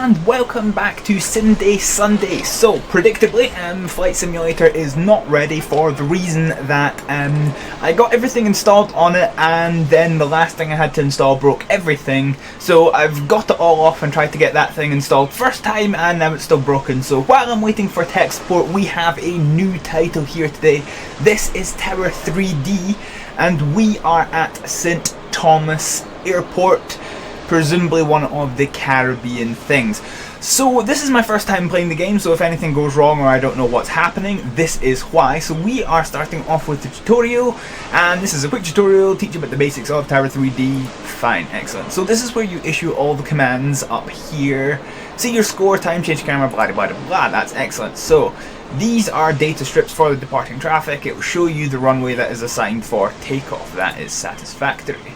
and welcome back to Sunday. So predictably, Flight Simulator is not ready for the reason that I got everything installed on it, and then the last thing I had to install broke everything. So I've got it all off and tried to get that thing installed first time, and now it's still broken. So while I'm waiting for tech support, we have a new title here today. This is Tower 3D, and we are at St. Thomas Airport, presumably one of the Caribbean things. So this is my first time playing the game, so if anything goes wrong or I don't know what's happening, this is why. So we are starting off with the tutorial, and this is a quick tutorial, teach you about the basics of Tower 3D. Fine, excellent. So this is where you issue all the commands up here. See your score, time, change camera, blah blah blah blah, that's excellent. So these are data strips for the departing traffic. It will show you the runway that is assigned for takeoff. That is satisfactory.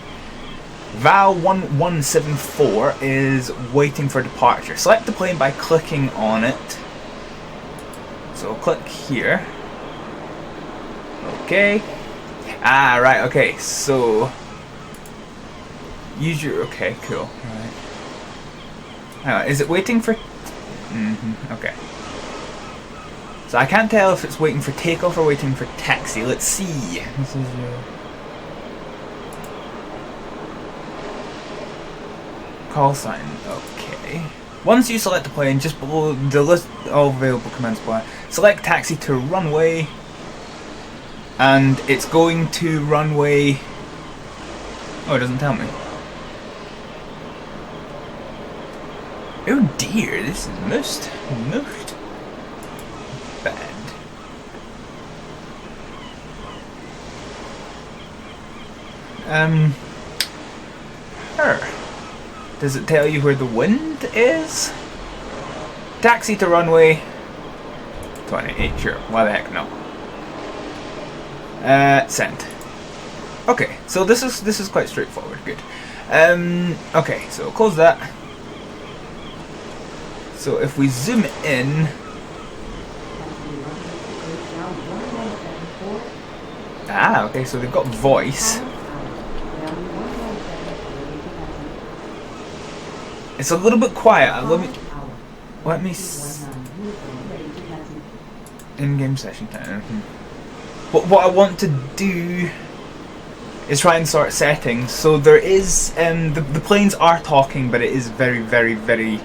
Val 1174 is waiting for departure. Select the plane by clicking on it. So click here. Okay. Right, okay, so use your, okay, cool. Right. Is it waiting for okay. So I can't tell if it's waiting for takeoff or waiting for taxi. Let's see. This is your call sign. Okay. Once you select the plane, just below the list of available commands apply. Select taxi to runway, and it's going to runway. Oh, it doesn't tell me. Oh dear, this is most bad. Does it tell you where the wind is? Taxi to runway 28, sure. Why the heck no. Send. Okay, so this is quite straightforward, good. Okay, so close that. So if we zoom in, okay, so they've got voice. It's a little bit quiet. Let me in-game session time. But what I want to do is try and sort settings. So there is the planes are talking, but it is very, very, very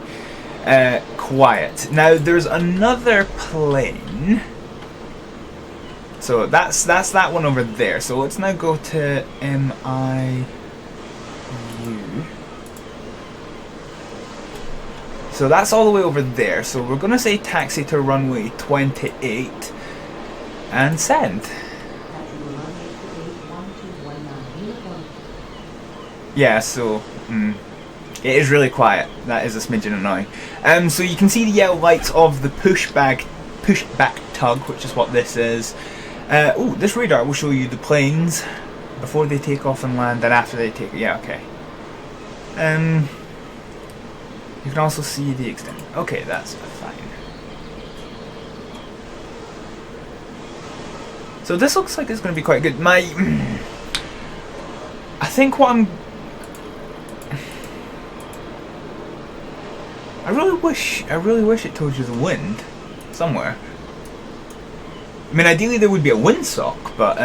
quiet. Now there's another plane. So that's that one over there. So let's now go to MIU. So that's all the way over there. So we're going to say taxi to runway 28 and send. Yeah, so it is really quiet. That is a smidgen annoying. So you can see the yellow lights of the pushback tug, which is what this is. This radar will show you the planes before they take off and land, and after they take. Yeah, okay. You can also see the extent. Okay, that's fine. So this looks like it's going to be quite good. I think what I really wish it told you the wind somewhere. I mean, ideally there would be a windsock, but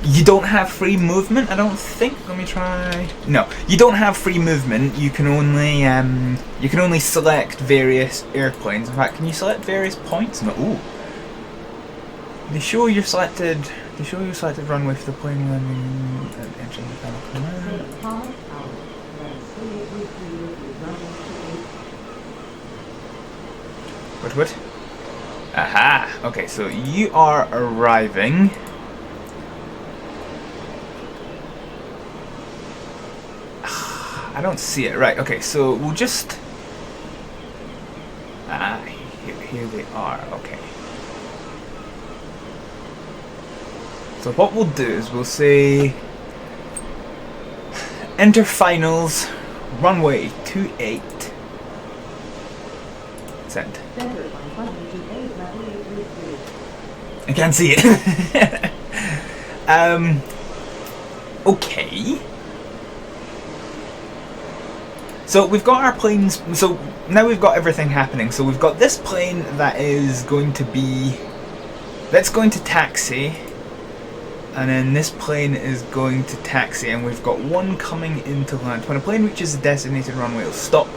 you don't have free movement, I don't think. Let me try. No, you don't have free movement. You can only select various airplanes. In fact, can you select various points? No. Ooh. They show your selected runway for the plane landing and entering the final command. What? Aha. Okay, so you are arriving. I don't see it. Right, okay, so we'll just... here they are, okay. So what we'll do is we'll say... Enter finals, runway 28. Send. I can't see it. Okay. So we've got our planes, so now we've got everything happening. So we've got this plane that is going to be, that's going to taxi, and then this plane is going to taxi, and we've got one coming into land. When a plane reaches the designated runway, it'll stop,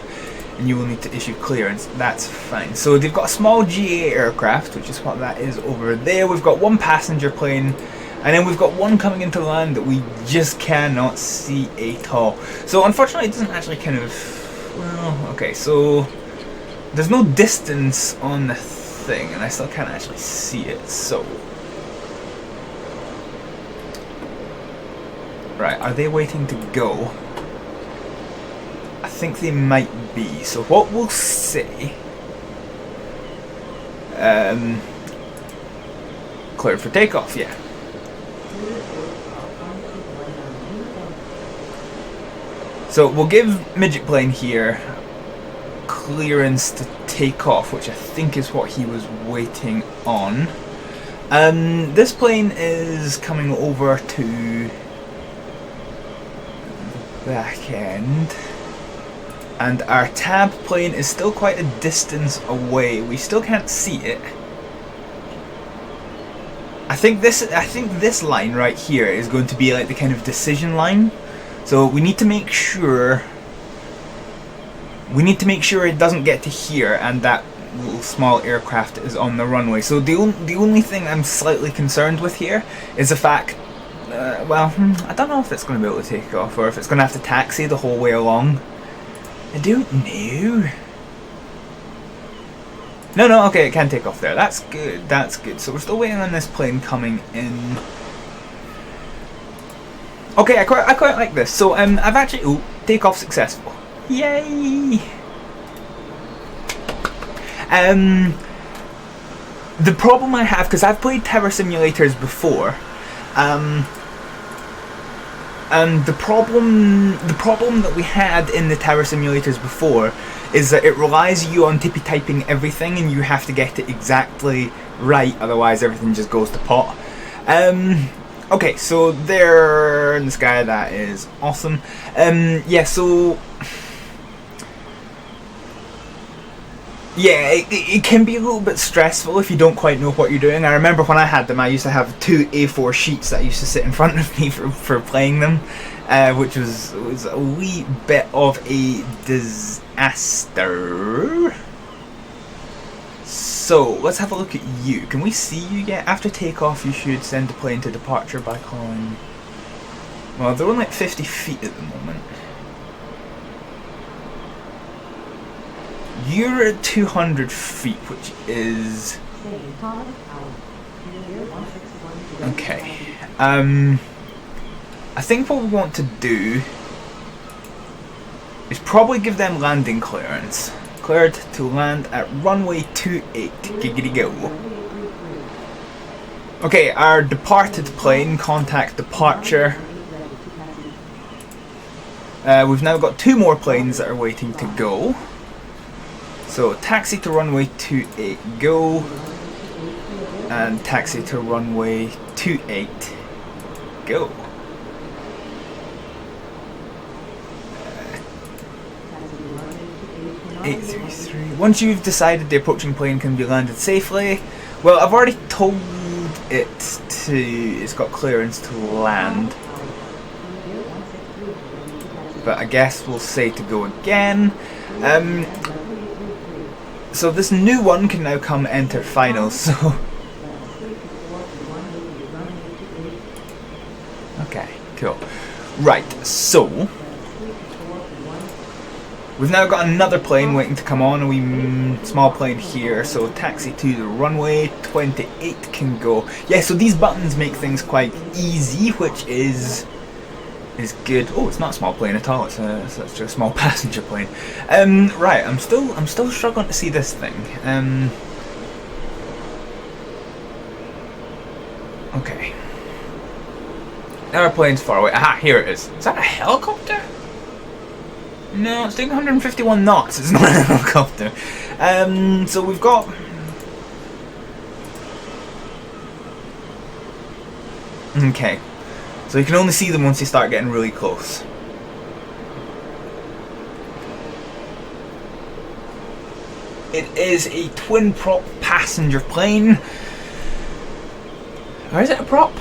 and you will need to issue clearance. That's fine. So they've got a small GA aircraft, which is what that is over there. We've got one passenger plane, and then we've got one coming into land that we just cannot see at all. So unfortunately it doesn't actually kind of, well, okay, so there's no distance on the thing, and I still can't actually see it, so. Right, are they waiting to go? I think they might be, so what we'll say, cleared for takeoff, yeah. So we'll give midget plane here clearance to take off, which I think is what he was waiting on. This plane is coming over to back end, and our tab plane is still quite a distance away. We still can't see it. I think this line right here is going to be like the kind of decision line. So we need to make sure it doesn't get to here and that little small aircraft is on the runway. So the only thing I'm slightly concerned with here is the fact, well, I don't know if it's going to be able to take off or if it's going to have to taxi the whole way along. I don't know. No, okay, it can take off there. That's good, that's good. So we're still waiting on this plane coming in. Okay, I quite like this. So I've actually, ooh, takeoff successful. Yay! The problem I have, because I've played tower simulators before, and the problem that we had in the tower simulators before is that it relies you on tippy typing everything, and you have to get it exactly right, otherwise everything just goes to pot. Okay, so there in the sky, that is awesome. Yeah, so yeah, it can be a little bit stressful if you don't quite know what you're doing. I remember when I had them, I used to have 2 A4 sheets that used to sit in front of me for playing them, which was a wee bit of a disaster. So, let's have a look at you. Can we see you yet? After takeoff, you should send the plane to departure by calling. Well, they're only at 50 feet at the moment. You're at 200 feet, which is... Okay. I think what we want to do is probably give them landing clearance. Cleared to land at runway 28. Giggity go. Okay, our departed plane, contact departure. We've now got 2 more planes that are waiting to go. So taxi to runway 28, go. And taxi to runway 28, go. 833. Once you've decided the approaching plane can be landed safely, well, I've already told it to, it's got clearance to land, but I guess we'll say to go again. So this new one can now come enter finals, so okay, cool. Right, so we've now got another plane waiting to come on, a wee small plane here, so taxi to the runway 28 can go. Yeah, so these buttons make things quite easy, which is good. Oh, it's not a small plane at all, it's just a small passenger plane. Right, I'm still struggling to see this thing. Okay. Now our plane's far away. Aha, here it is. Is that a helicopter? No, it's doing 151 knots. It's not a helicopter. So we've got... Okay. So you can only see them once you start getting really close. It is a twin prop passenger plane. Or is it a prop?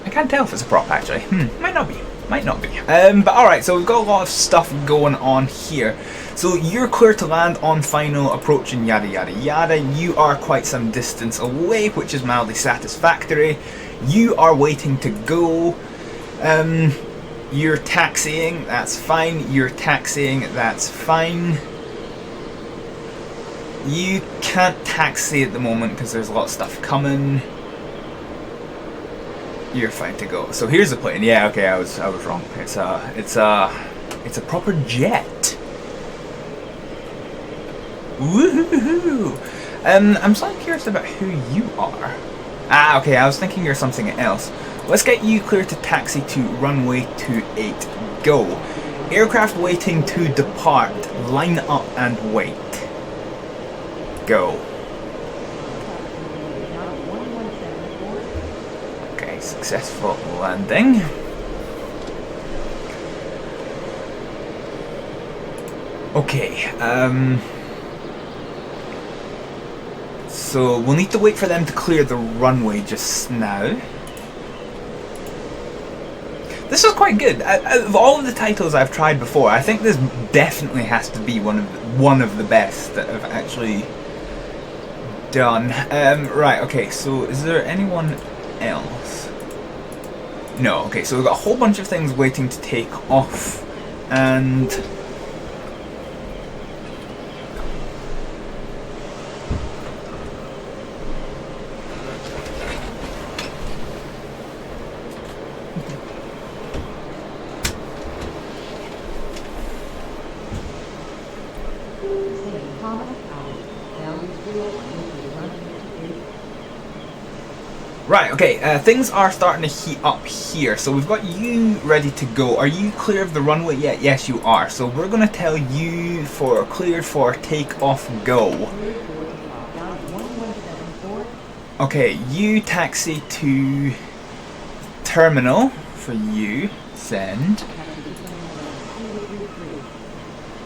I can't tell if it's a prop actually. Might not be. Might not be. But alright, so we've got a lot of stuff going on here. So you're clear to land on final approach and yada yada yada. You are quite some distance away, which is mildly satisfactory. You are waiting to go. You're taxiing, that's fine. You're taxiing, that's fine. You can't taxi at the moment because there's a lot of stuff coming. You're fine to go. So here's the plane. Yeah, okay, I was wrong. It's a proper jet. Woohoo! I'm slightly curious about who you are. Ah, okay, I was thinking you're something else. Let's get you clear to taxi to runway 28. Go. Aircraft waiting to depart. Line up and wait. Go. Okay, successful landing. Okay, so we'll need to wait for them to clear the runway just now. This is quite good. Out of all of the titles I've tried before, I think this definitely has to be one of the best that I've actually done. Right, okay, so is there anyone else? No, okay, so we've got a whole bunch of things waiting to take off, and right, okay, things are starting to heat up here, so we've got you ready to go. Are you clear of the runway yet? Yes, you are. So we're going to tell you for cleared for takeoff, go. Okay, you taxi to terminal for you, send.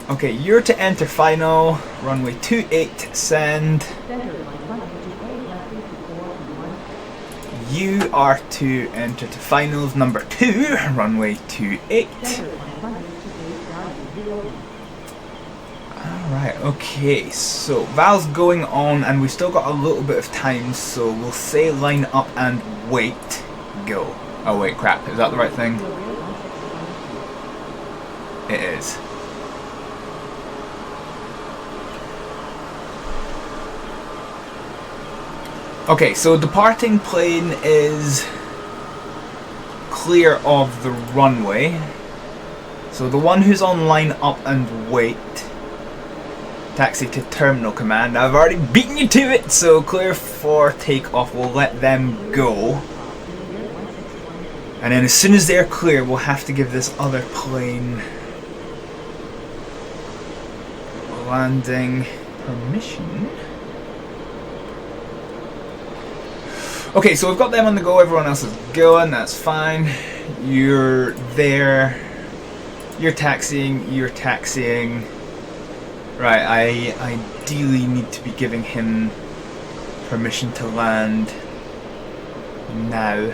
Okay, you're to enter final, runway 28, send. You are to enter to finals number 2, runway 28. Alright, okay, so Val's going on and we've still got a little bit of time, so we'll say line up and wait, go. Oh wait, crap, is that the right thing? It is. Okay, so departing plane is clear of the runway. So the one who's on line up and wait, taxi to terminal command. I've already beaten you to it, so clear for takeoff. We'll let them go. And then as soon as they're clear, we'll have to give this other plane landing permission. Okay, so we've got them on the go, everyone else is going, that's fine. You're there. You're taxiing. Right, I ideally need to be giving him permission to land now.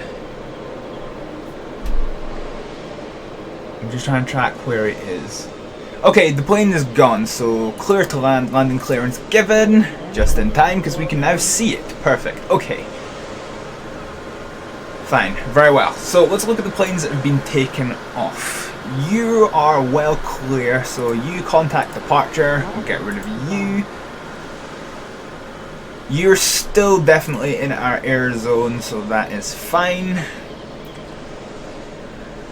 I'm just trying to track where it is. Okay, the plane is gone, so clear to land, landing clearance given. Just in time, because we can now see it. Perfect, okay. Fine, very well. So let's look at the planes that have been taken off. You are well clear, so you contact departure. We'll get rid of you. You're still definitely in our air zone, so that is fine.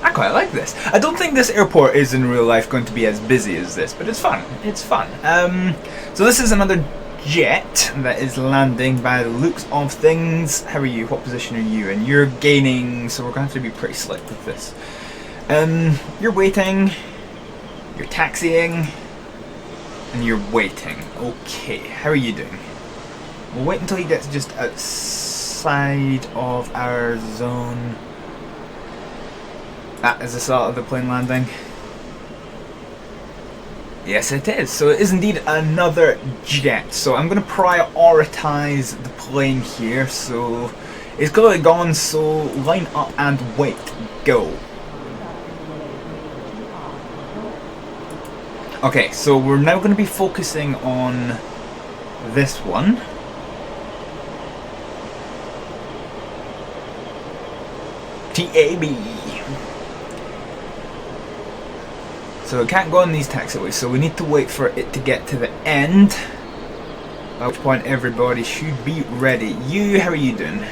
I quite like this. I don't think this airport is in real life going to be as busy as this, but it's fun. It's fun. So this is another jet that is landing by the looks of things. How are you? What position are you in? You're gaining, so we're going to have to be pretty slick with this. You're waiting, you're taxiing, and you're waiting. Okay, how are you doing? We'll wait until he gets just outside of our zone. Ah, is this out of the plane landing? Yes, it is. So it is indeed another jet. So I'm going to prioritize the plane here. So it's clearly gone. So line up and wait. Go. Okay, so we're now going to be focusing on this one. TAB. So it can't go on these taxiways, so we need to wait for it to get to the end. At which point everybody should be ready. You, how are you doing?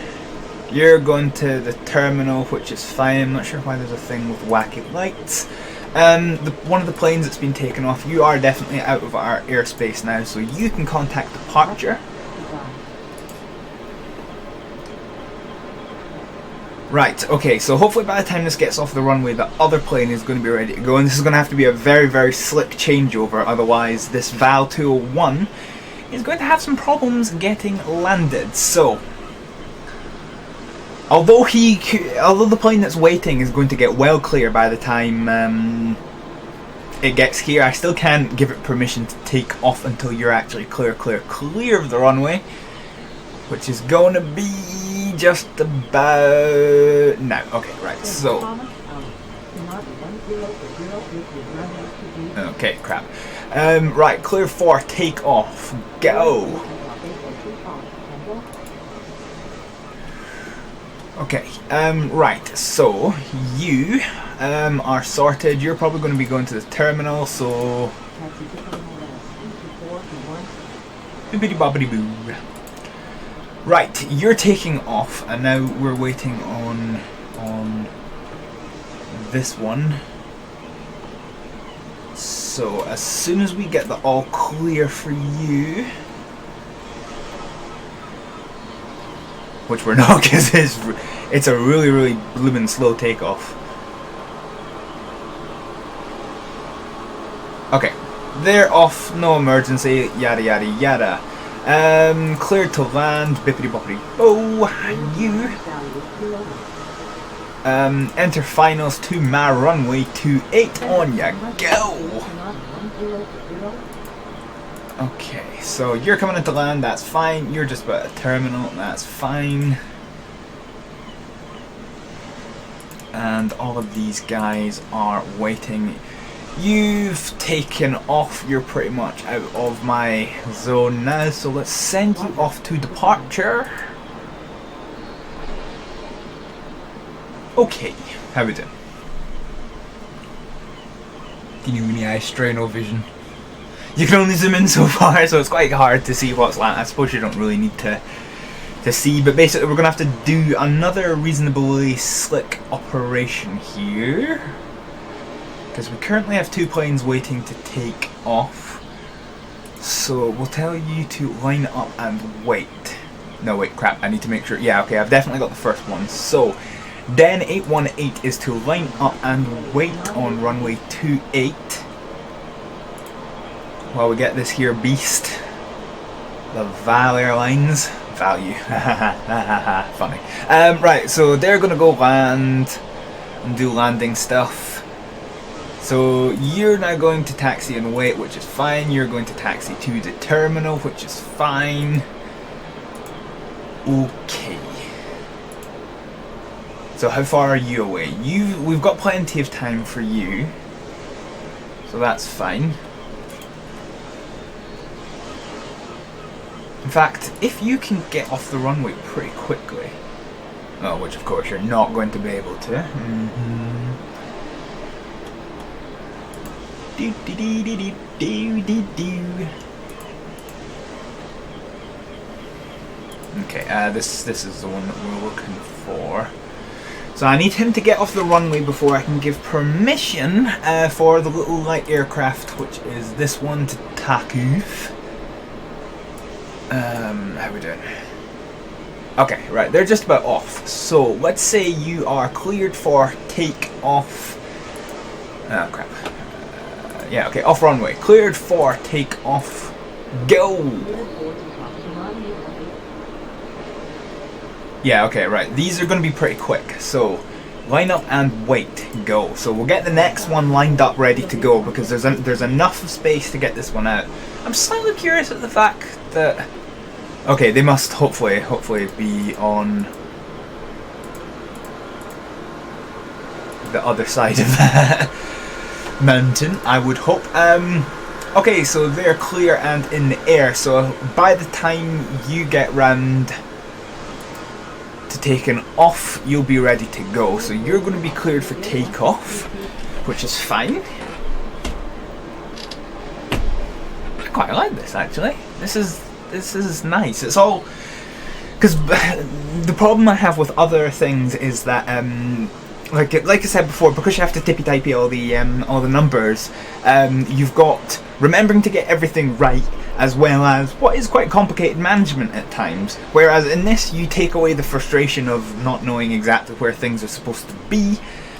You're going to the terminal, which is fine. I'm not sure why there's a thing with wacky lights. One of the planes that's been taken off, you are definitely out of our airspace now, so you can contact departure. Right, okay, so hopefully by the time this gets off the runway, the other plane is going to be ready to go, and this is going to have to be a very, very slick changeover, otherwise this Val 201 is going to have some problems getting landed. So, although the plane that's waiting is going to get well clear by the time it gets here, I still can't give it permission to take off until you're actually clear of the runway, which is going to be just about now. Okay, right, so okay, crap. Right, clear for takeoff. Go. Okay, right, so you are sorted. You're probably going to be going to the terminal, so bibbidi bobbidi boo. Right, you're taking off, and now we're waiting on this one. So as soon as we get the all clear for you, which we're not, because it's a really, really bloomin' slow takeoff. Okay, they're off, no emergency, yada yada yada. Cleared to land, bippity boppity. Oh, you. Enter finals to my runway 28 on ya. Go. Okay, so you're coming into land, that's fine. You're just about a terminal, that's fine. And all of these guys are waiting. You've taken off, you're pretty much out of my zone now, so let's send you off to departure. Okay, how we doing? Teeny eye strain or vision. You can only zoom in so far, so it's quite hard to see what's like. I suppose you don't really need to see, but basically we're going to have to do another reasonably slick operation here. Because we currently have two planes waiting to take off. So we'll tell you to line up and wait. No, wait, crap, I need to make sure. Yeah, okay, I've definitely got the first one. So, Den 818 is to line up and wait on runway 28. While we get this here beast. The Val Airlines. Value. Funny. Right, so they're going to go land and do landing stuff. So you're now going to taxi and wait, which is fine. You're going to taxi to the terminal, which is fine. Okay. So how far are you away? We've got plenty of time for you. So that's fine. In fact, if you can get off the runway pretty quickly. Oh, which of course you're not going to be able to. Do do do do do do do. Okay, this is the one that we're looking for. So I need him to get off the runway before I can give permission for the little light aircraft, which is this one, to take off. How we doing? Okay, right, they're just about off. So let's say you are cleared for take off. Oh crap. Yeah, okay, off runway. Cleared for take off. Go! Yeah, okay, right. These are going to be pretty quick. So, Line up and wait, go. So we'll get the next one lined up ready to go because there's enough space to get this one out. I'm slightly curious at the fact that... Okay, they must hopefully be on the other side of that mountain, I would hope. Okay, so they're clear and in the air, so by the time you get round to taking off, you'll be ready to go. So you're going to be cleared for takeoff, which is fine. I quite like this actually. This is nice. It's all because the problem I have with other things is that like I said before, because you have to tippy-typey all the numbers, you've got remembering to get everything right, as well as what is quite complicated management at times. Whereas in this, you take away the frustration of not knowing exactly where things are supposed to be.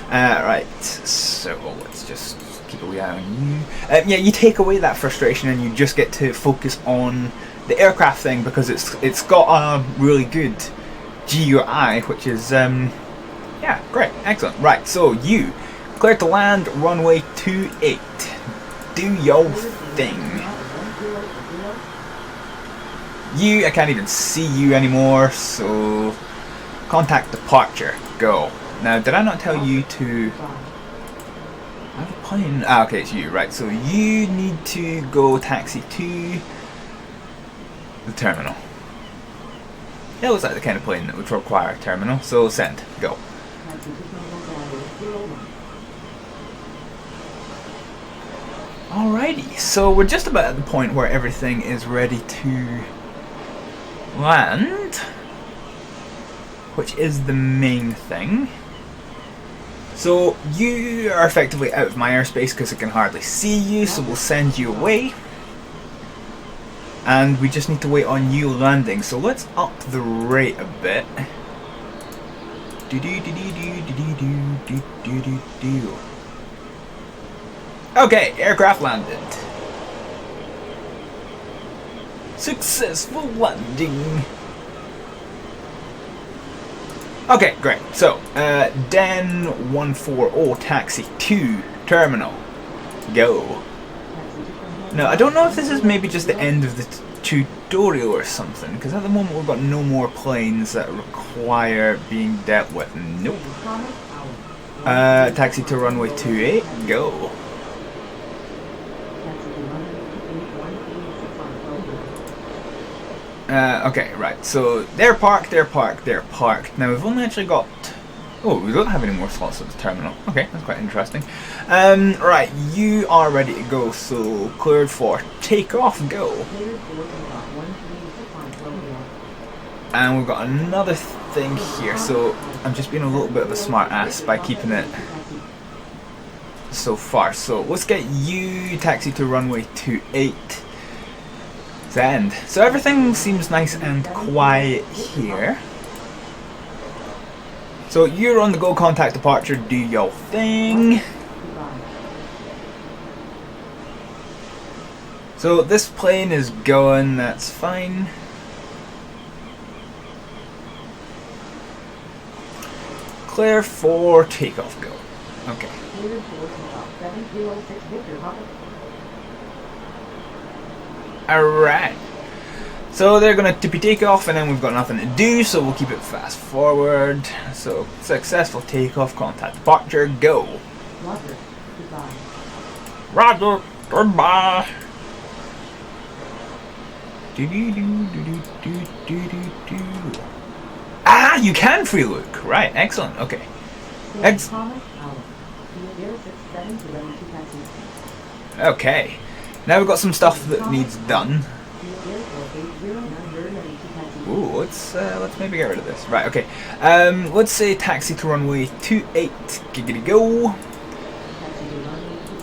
Right, so let's just keep a wee eye on you. Yeah, you take away that frustration and you just get to focus on the aircraft thing because it's got a really good GUI, which is yeah, great, excellent. Right, so you clear to land, runway 28. Do your thing. I can't even see you anymore, so contact departure, go. Now, did I not tell you to... I have a plane. Ah, okay, it's you, right. So you need to go taxi to the terminal. It looks like the kind of plane that would require a terminal, so send, go. Alrighty, so we're just about at the point where everything is ready to land, which is the main thing. So you are effectively out of my airspace because I can hardly see you, so we'll send you away. And we just need to wait on you landing, so let's up the rate a bit. Okay, aircraft landed. Successful landing. Okay, great. So, Den 140 taxi to terminal. Go. Now, I don't know if this is maybe just the end of the tutorial or something, because at the moment we've got no more planes that require being dealt with. Nope. Taxi to runway 28. Go. Okay, right, so they're parked. Now we've only actually got... Oh, we don't have any more slots at the terminal. Okay, that's quite interesting. Right, you are ready to go, so cleared for takeoff, go. And we've got another thing here, so I'm just being a little bit of a smart ass by keeping it so far. So let's get you taxi to runway 28. End. So everything seems nice and quiet here. So you're on the go, contact departure, do your thing. So this plane is going, that's fine. Clear for takeoff, go. Okay. Alright, so they're going to tippy take off and then we've got nothing to do, so we'll keep it fast forward. So, successful takeoff, contact departure, go. Roger, goodbye. Roger, goodbye. Ah, you can free Luke. Right, excellent, okay. Okay. Now we've got some stuff that needs done. Ooh, let's maybe get rid of this. Right, okay. Let's say taxi to runway 28, giggity go.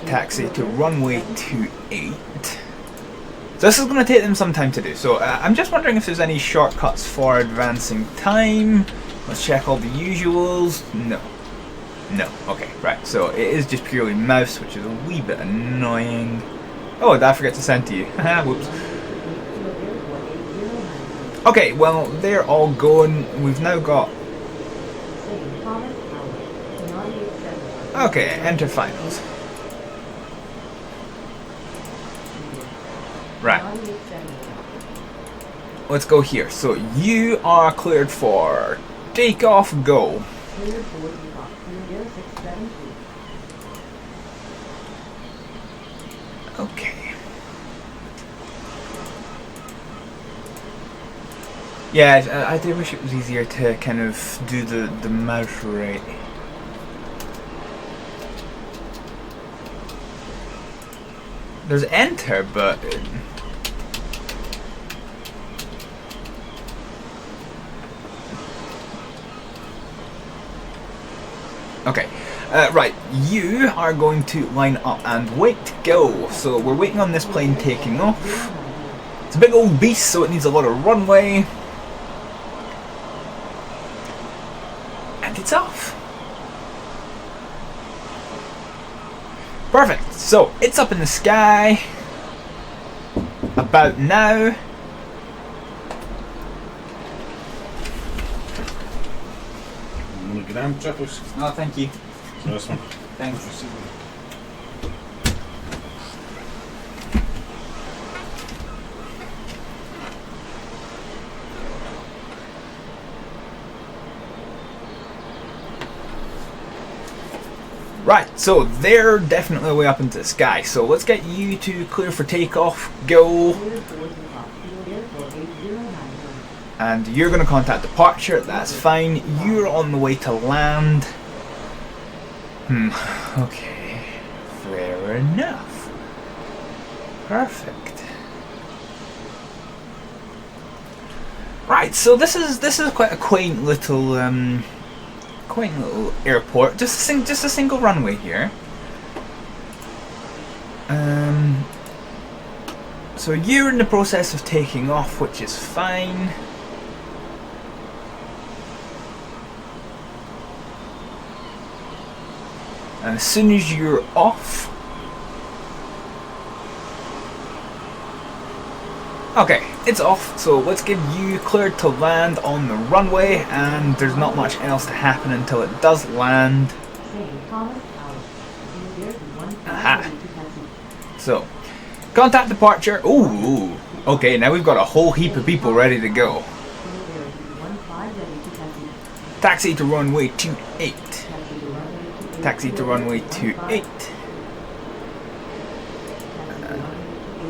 Taxi to runway 28. So this is going to take them some time to do. So I'm just wondering if there's any shortcuts for advancing time. Let's check all the usuals. No. No. Okay, right. So it is just purely mouse, which is a wee bit annoying. Oh, did I forget to send to you? Whoops. Okay, well, they're all going. We've now got... Okay, enter finals. Right. Let's go here. So you are cleared for takeoff, go. Okay. Yeah, I do wish it was easier to kind of do the mouse right. There's enter, but okay. Right, you are going to line up and wait, go. So we're waiting on this plane taking off. It's a big old beast, so it needs a lot of runway. And it's off. Perfect, so it's up in the sky. About now. I'm gonna get down, Jeffers. Oh, thank you. Nice one. Thanks. Right, so they're definitely way up into the sky. So let's get you to clear for takeoff. Go. And you're going to contact departure. That's fine. You're on the way to land. Okay. Fair enough. Perfect. Right, so this is quite a quaint little airport. Just a single runway here. So you're in the process of taking off, which is fine. And as soon as you're off, okay, it's off, so let's give you cleared to land on the runway, and there's not much else to happen until it does land. Aha. So, contact departure. Ooh, okay, now we've got a whole heap of people ready to go. Taxi to runway 28. Taxi to runway 28.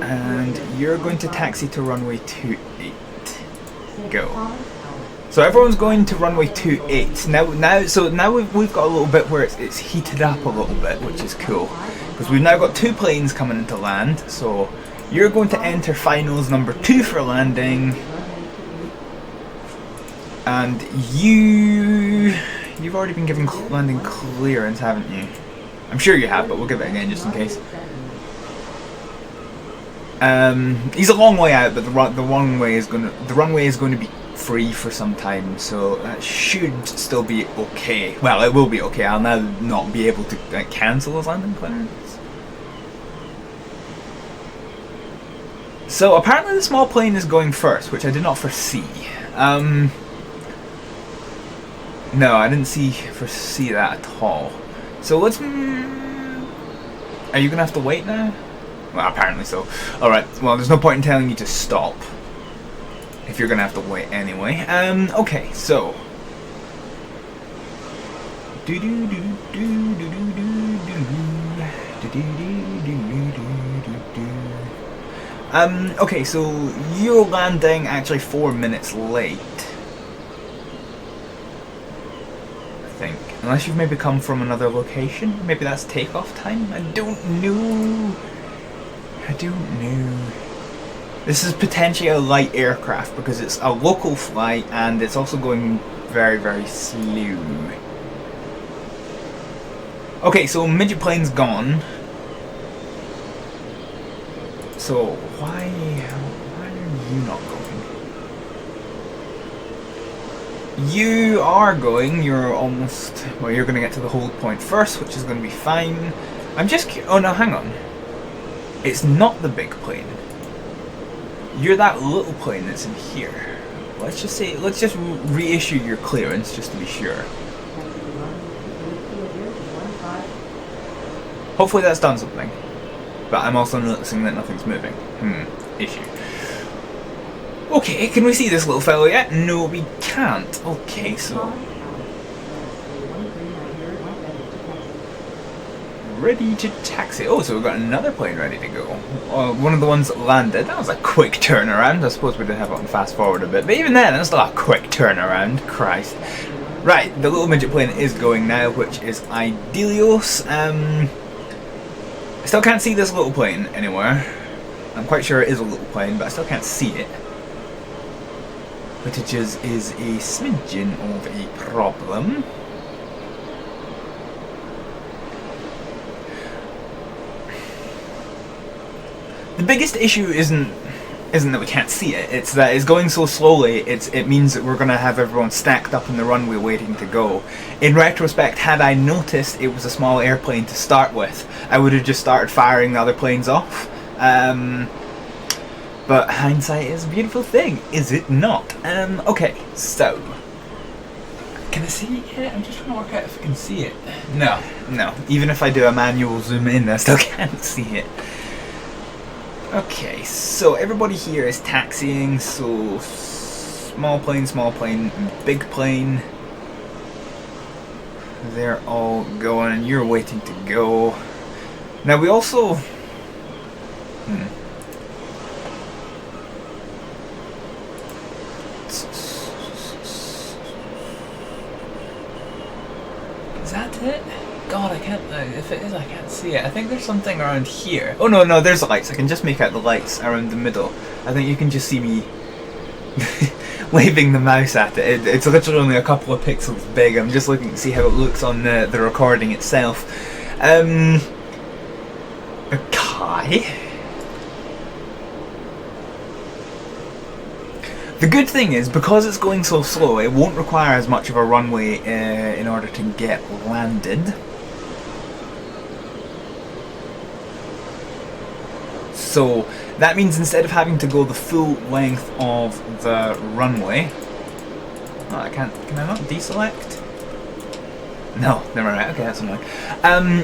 And you're going to taxi to runway 28. Go. So everyone's going to runway 28. Now we've got a little bit where it's heated up a little bit, which is cool. Because we've now got two planes coming into land. So you're going to enter finals number 2 for landing. And you've already been given landing clearance, haven't you? I'm sure you have, but we'll give it again just in case. He's a long way out, but the runway is going to be free for some time, so that should still be okay. Well, it will be okay. I'll now not be able to cancel his landing clearance. So apparently the small plane is going first, which I did not foresee. No, I didn't foresee that at all. So let's. Are you gonna have to wait now? Well, apparently so. Alright, well, there's no point in telling you to stop if you're gonna have to wait anyway. Okay, so. Okay, so you're landing actually 4 minutes late. I think. Unless you've maybe come from another location. Maybe that's takeoff time? I don't know. This is potentially a light aircraft because it's a local flight and it's also going very, very slow. Okay, so midget plane's gone. So why are you not going? You are going. You're almost. Well, you're going to get to the hold point first, which is going to be fine. Oh no, hang on. It's not the big plane. You're that little plane that's in here. Let's just reissue your clearance just to be sure. Hopefully that's done something. But I'm also noticing that nothing's moving. Issue. Okay, can we see this little fellow yet? No, we can't. Okay, so... ready to taxi. Oh, so we've got another plane ready to go. One of the ones that landed. That was a quick turnaround. I suppose we did have it on fast forward a bit. But even then, that's still a quick turnaround. Christ. Right, the little midget plane is going now, which is Idealios. I still can't see this little plane anywhere. I'm quite sure it is a little plane, but I still can't see it. Which is a smidgen of a problem. The biggest issue isn't that we can't see it, it's that it's going so slowly, it means that we're going to have everyone stacked up in the runway waiting to go. In retrospect, had I noticed it was a small airplane to start with, I would have just started firing the other planes off. But hindsight is a beautiful thing, is it not? Okay, so... can I see it yet? I'm just trying to work out if I can see it. No. Even if I do a manual zoom in, I still can't see it. Okay, so everybody here is taxiing, so small plane, big plane. They're all going and you're waiting to go. Now we also... Is that it? God, I can't, if it is, I can't see it. I think there's something around here. Oh no, there's the lights. I can just make out the lights around the middle. I think you can just see me waving the mouse at it. It's literally only a couple of pixels big. I'm just looking to see how it looks on the recording itself. Okay. The good thing is, because it's going so slow, it won't require as much of a runway in order to get landed. So that means instead of having to go the full length of the runway... oh, can I not deselect? No, never mind. Okay, that's annoying.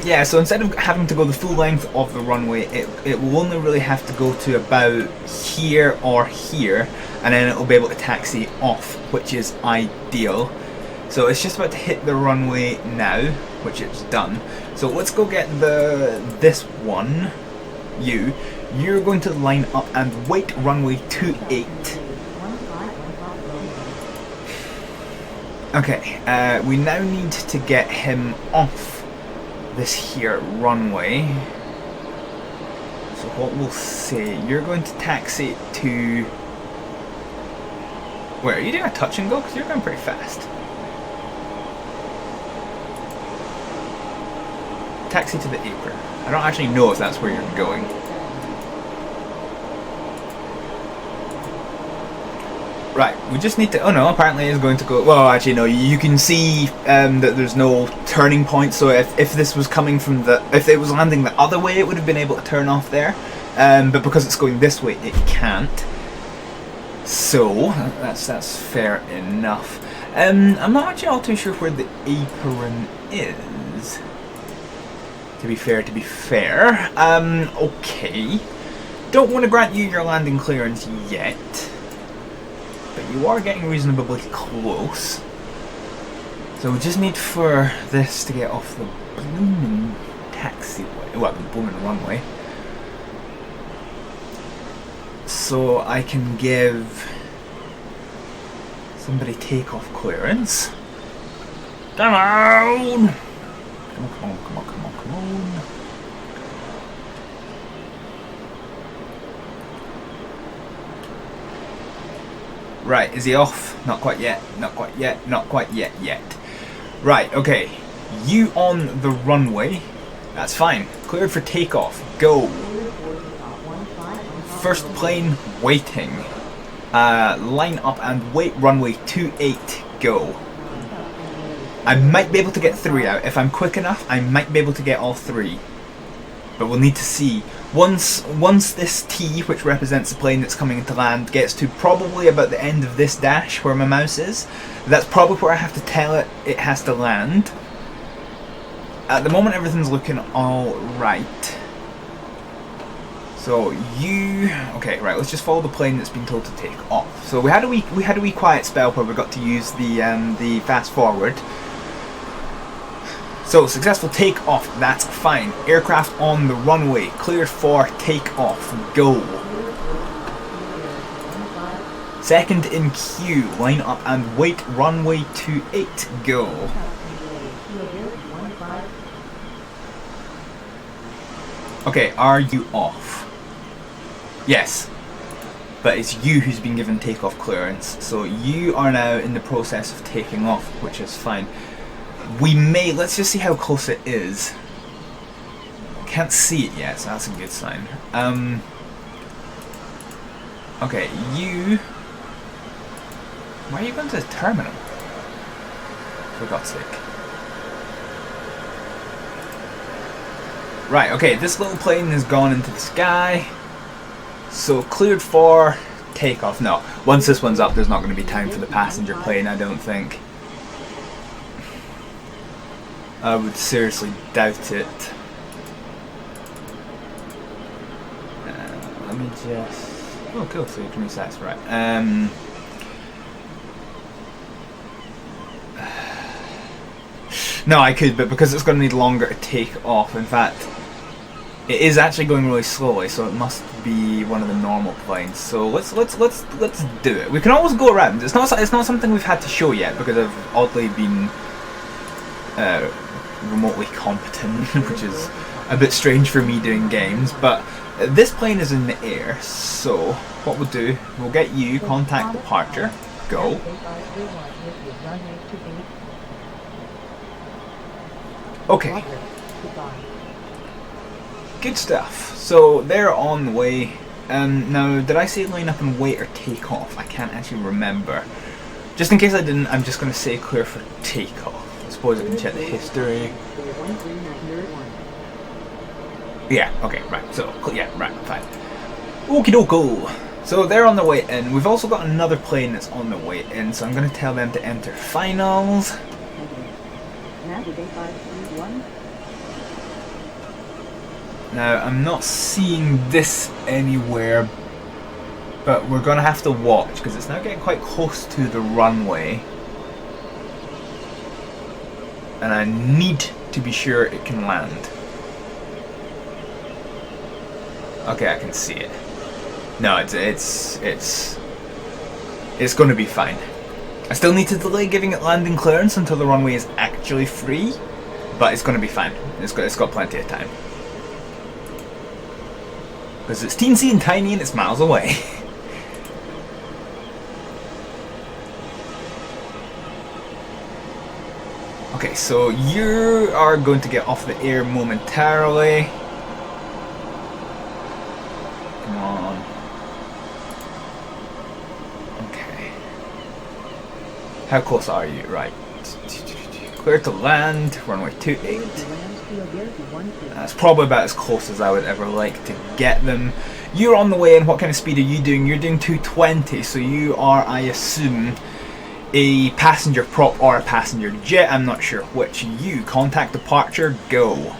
Yeah, so instead of having to go the full length of the runway, it will only really have to go to about here or here, and then it will be able to taxi off, which is ideal. So it's just about to hit the runway now, which it's done. So let's go get this one. You're going to line up and wait runway 28. Okay, we now need to get him off this here runway. So what we'll say, you're going to taxi to... where, are you doing a touch and go? Because you're going pretty fast. Taxi to the apron. I don't actually know if that's where you're going. Right, we just need to... oh no, apparently it's going to go... well, actually no, you can see that there's no turning point, so if this was coming from the... if it was landing the other way, it would have been able to turn off there. But because it's going this way, it can't. So, that's fair enough. I'm not actually all too sure where the apron is. To be fair. Okay. Don't want to grant you your landing clearance yet. But you are getting reasonably close. So we just need for this to get off the blooming taxiway. Well, the blooming runway. So I can give somebody takeoff clearance. Down! Come on. Right, is he off? Not quite yet. Right, okay. You on the runway. That's fine. Cleared for takeoff. Go. First plane waiting. Line up and wait runway 28. Go. I might be able to get 3 out. If I'm quick enough, I might be able to get all 3. But we'll need to see. Once this T, which represents the plane that's coming to land, gets to probably about the end of this dash where my mouse is, that's probably where I have to tell it has to land. At the moment, everything's looking all right. So you, okay, right? Let's just follow the plane that's been told to take off. So we had a wee quiet spell where we got to use the fast forward. So successful takeoff. That's fine. Aircraft on the runway, cleared for takeoff. Go. Second in queue, line up and wait. Runway 28. Go. Okay, are you off? Yes, but it's you who's been given takeoff clearance, so you are now in the process of taking off, which is fine. We may, let's just see how close it is. Can't see it yet, so that's a good sign. Okay, you... Why are you going to the terminal? For God's sake. Right, okay, this little plane has gone into the sky. So cleared for takeoff. No, once this one's up, there's not going to be time for the passenger plane, I don't think. I would seriously doubt it. Let me just... Oh, cool, so you can reset, right. No, I could, but because it's going to need longer to take off, in fact, it is actually going really slowly, so it must be one of the normal planes. So let's do it. We can always go around. It's not something we've had to show yet because I've oddly been remotely competent, which is a bit strange for me doing games. But this plane is in the air, so what we'll do, we'll get you contact departure. Go. Okay. Good stuff. So they're on the way. Now, did I say line up and wait or take off? I can't actually remember. Just in case I didn't, I'm just going to say clear for takeoff. I suppose I can check the history. Yeah, okay, right. So, yeah, right, fine. Okie dokie. So they're on their way in. We've also got another plane that's on their way in, so I'm going to tell them to enter finals. Now, I'm not seeing this anywhere, but we're going to have to watch because it's now getting quite close to the runway. And I need to be sure it can land. Okay, I can see it. No, it's going to be fine. I still need to delay giving it landing clearance until the runway is actually free, but it's going to be fine. It's got plenty of time. Because it's teensy and tiny and it's miles away. Okay, so you are going to get off the air momentarily. Come on. Okay. How close are you? Right. Clear to land, runway 28. That's probably about as close as I would ever like to get them. You're on the way in. What kind of speed are you doing? You're doing 220, so you are, I assume, a passenger prop or a passenger jet. I'm not sure which. You contact departure. Go.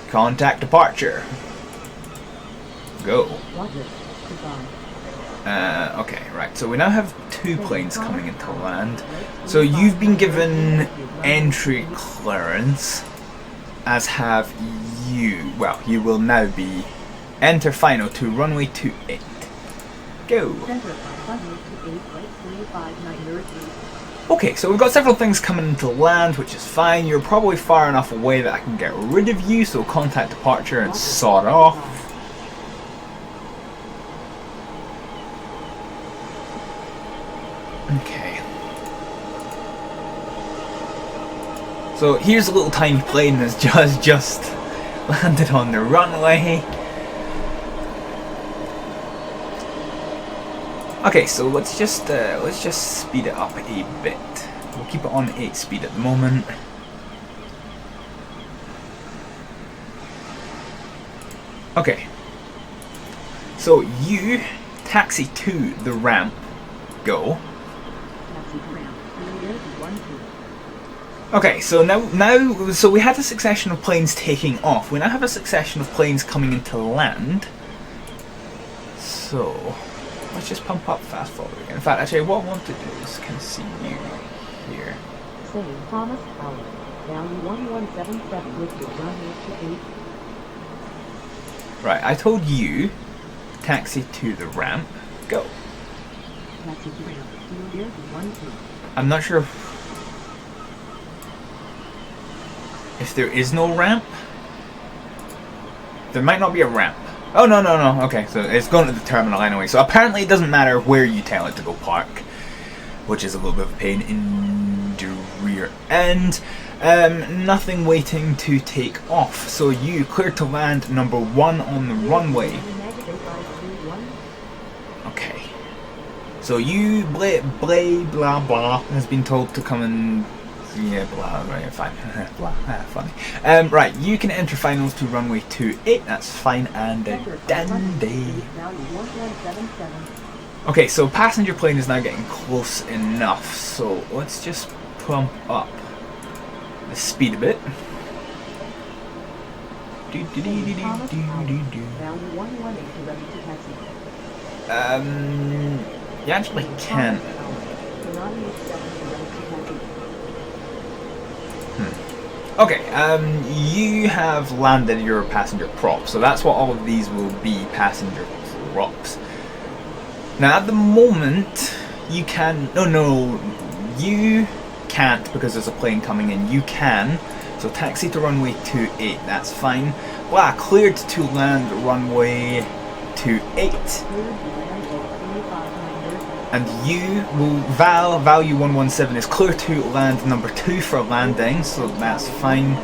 Contact departure. Go. Okay, right, so we now have two planes coming into land. So you've been given entry clearance, as have you. Well, you will now be enter final to runway 28. Go. Okay, so we've got several things coming into land, which is fine. You're probably far enough away that I can get rid of you, so contact departure and sod off. Okay. So here's a little tiny plane that's just landed on the runway. Okay, so let's just speed it up a bit. We'll keep it on 8 speed at the moment. Okay. So you taxi to the ramp. Go. Okay, so so we had a succession of planes taking off. We now have a succession of planes coming into land. So let's just pump up fast forward again. In fact, actually, what I want to do is can see you here. St. Thomas Tower, value 1177 with your runway to 8. Right, I told you taxi to the ramp. Go. Taxi to ramp, 2 I'm not sure if there is no ramp. There might not be a ramp. Oh, no. Okay, so it's going to the terminal anyway. So apparently it doesn't matter where you tell it to go park, which is a little bit of a pain in the rear end. Nothing waiting to take off. So you clear to land number 1 on the runway. Okay. So you blah blah has been told to come and blah, right, fine. Blah, funny. Right, you can enter finals to runway 28, that's fine and dandy. Okay, so passenger plane is now getting close enough, so let's just pump up the speed a bit. You actually can't. Okay, you have landed your passenger prop, so that's what all of these will be, passenger props. Now at the moment, you can, no, you can't because there's a plane coming in, you can, so taxi to runway 28, that's fine. Blah, cleared to land runway 28. And you will value 117 is clear to land number 2 for landing, so that's fine.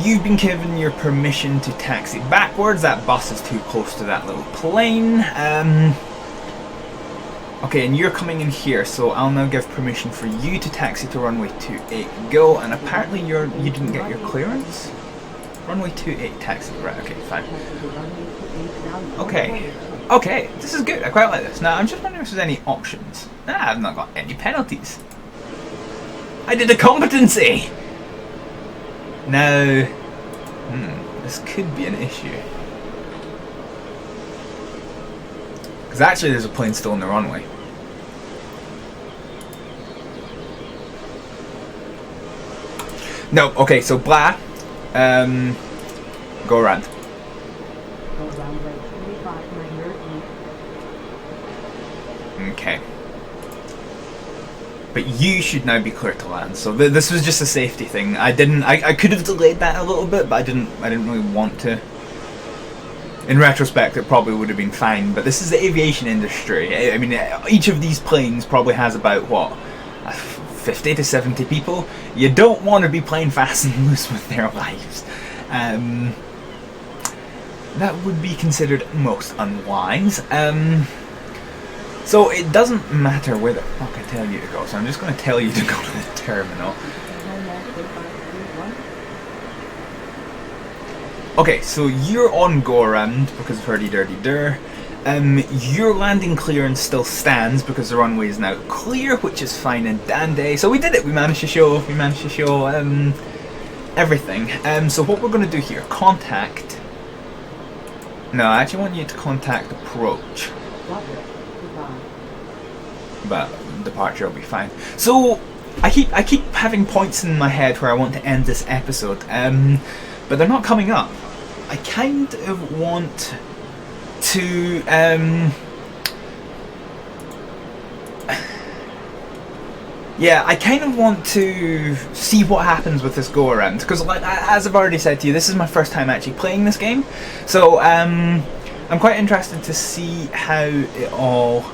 You've been given your permission to taxi backwards. That bus is too close to that little plane. Okay, and you're coming in here, so I'll now give permission for you to taxi to runway 28. Go, and apparently you didn't get your clearance. Runway 28 taxi. Right. Okay, fine. Okay, this is good. I quite like this. Now, I'm just wondering if there's any options. I've not got any penalties. I did a competency! Now, this could be an issue. Because actually there's a plane still on the runway. No, okay, so blah. Go around. Okay. But you should now be clear to land. So this was just a safety thing. I could have delayed that a little bit, but I didn't really want to. In retrospect, it probably would have been fine. But this is the aviation industry. I mean, each of these planes probably has about what, 50 to 70 people. You don't want to be playing fast and loose with their lives. That would be considered most unwise. So it doesn't matter where the fuck I tell you to go, so I'm just going to tell you to go to the terminal. Okay, so you're on go around because of hurdy-durdy-dur. Your landing clearance still stands because the runway is now clear, which is fine and dandy. So we did it, we managed to show everything. So what we're going to do here, contact... No, I actually want you to contact approach. But departure will be fine. So I keep having points in my head where I want to end this episode, but they're not coming up. I kind of want to yeah, I kind of want to see what happens with this go around, because like, as I've already said to you, this is my first time actually playing this game, so I'm quite interested to see how it all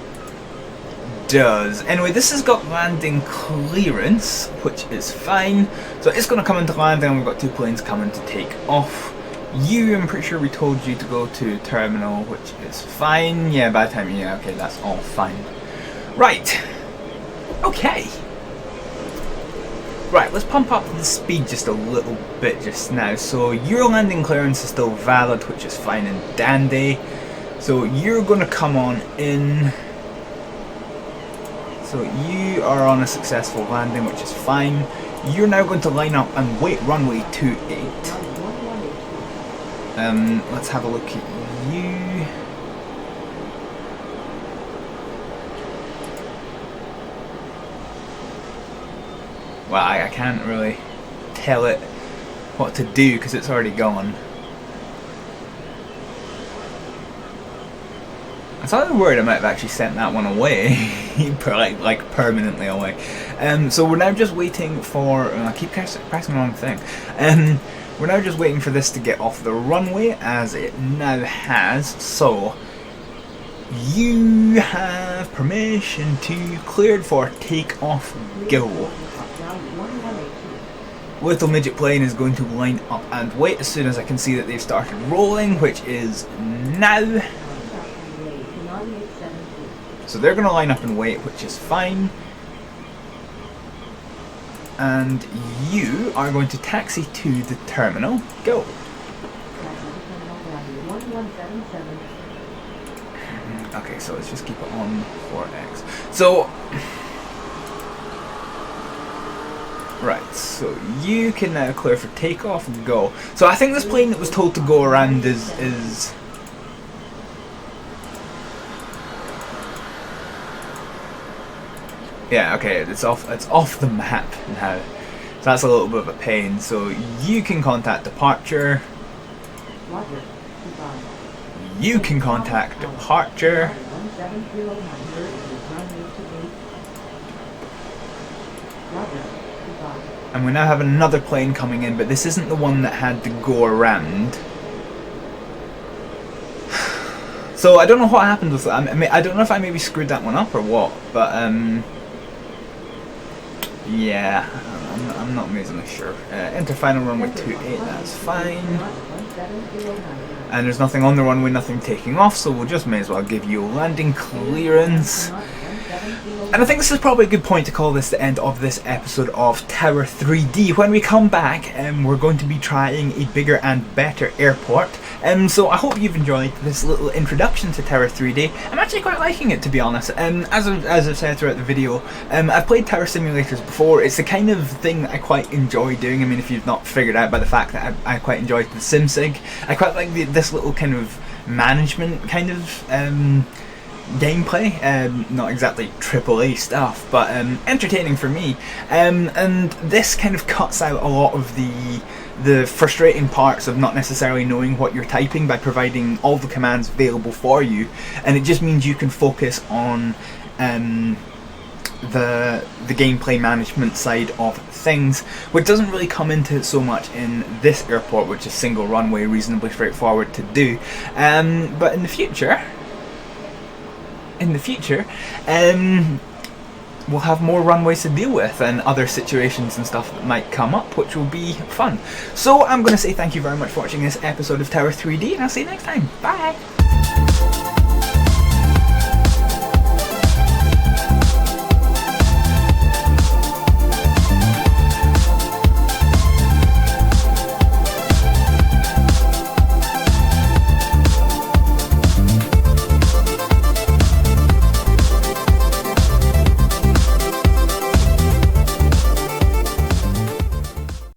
does. Anyway, this has got landing clearance, which is fine, so it's going to come into landing and we've got 2 planes coming to take off. I'm pretty sure we told you to go to terminal, which is fine. Yeah, by the time, yeah, okay, that's all fine. Right, okay. Right, let's pump up the speed just a little bit just now. So your landing clearance is still valid, which is fine and dandy. So you're going to come on in. So you are on a successful landing, which is fine. You're now going to line up and wait runway 28. Let's have a look at you. Well, I can't really tell it what to do because it's already gone. I'm sort of worried I might have actually sent that one away, like permanently away. So we're now just waiting for. I keep pressing the wrong thing. We're now just waiting for this to get off the runway, as it now has. So you have permission to cleared for takeoff. Go. Little midget plane is going to line up and wait as soon as I can see that they've started rolling, which is now. So they're going to line up and wait, which is fine. And you are going to taxi to the terminal. Go. Okay, so let's just keep it on for X. So, right, so you can now clear for takeoff and go. So I think this plane that was told to go around is yeah, okay, it's off the map now. So that's a little bit of a pain. So you can contact departure. You can contact departure. And we now have another plane coming in, but this isn't the one that had to go around. So I don't know what happened with that. I mean, I don't know if I maybe screwed that one up or what, but yeah, I'm not amazingly sure. Enter final runway 28, that's fine. And there's nothing on the runway, nothing taking off, so we'll just may as well give you landing clearance. And I think this is probably a good point to call this the end of this episode of Tower 3D. When we come back, we're going to be trying a bigger and better airport. So I hope you've enjoyed this little introduction to Tower 3D. I'm actually quite liking it, to be honest. As I've said throughout the video, I've played tower simulators before. It's the kind of thing that I quite enjoy doing. I mean, if you've not figured out by the fact that I quite enjoyed the SimSig, I quite like this little kind of management kind of gameplay. Not exactly AAA stuff, but entertaining for me. And this kind of cuts out a lot of the frustrating parts of not necessarily knowing what you're typing by providing all the commands available for you, and it just means you can focus on the gameplay management side of things, which doesn't really come into it so much in this airport, which is single runway, reasonably straightforward to do. But in the future, we'll have more runways to deal with and other situations and stuff that might come up, which will be fun. So I'm going to say thank you very much for watching this episode of Tower 3D, and I'll see you next time. Bye!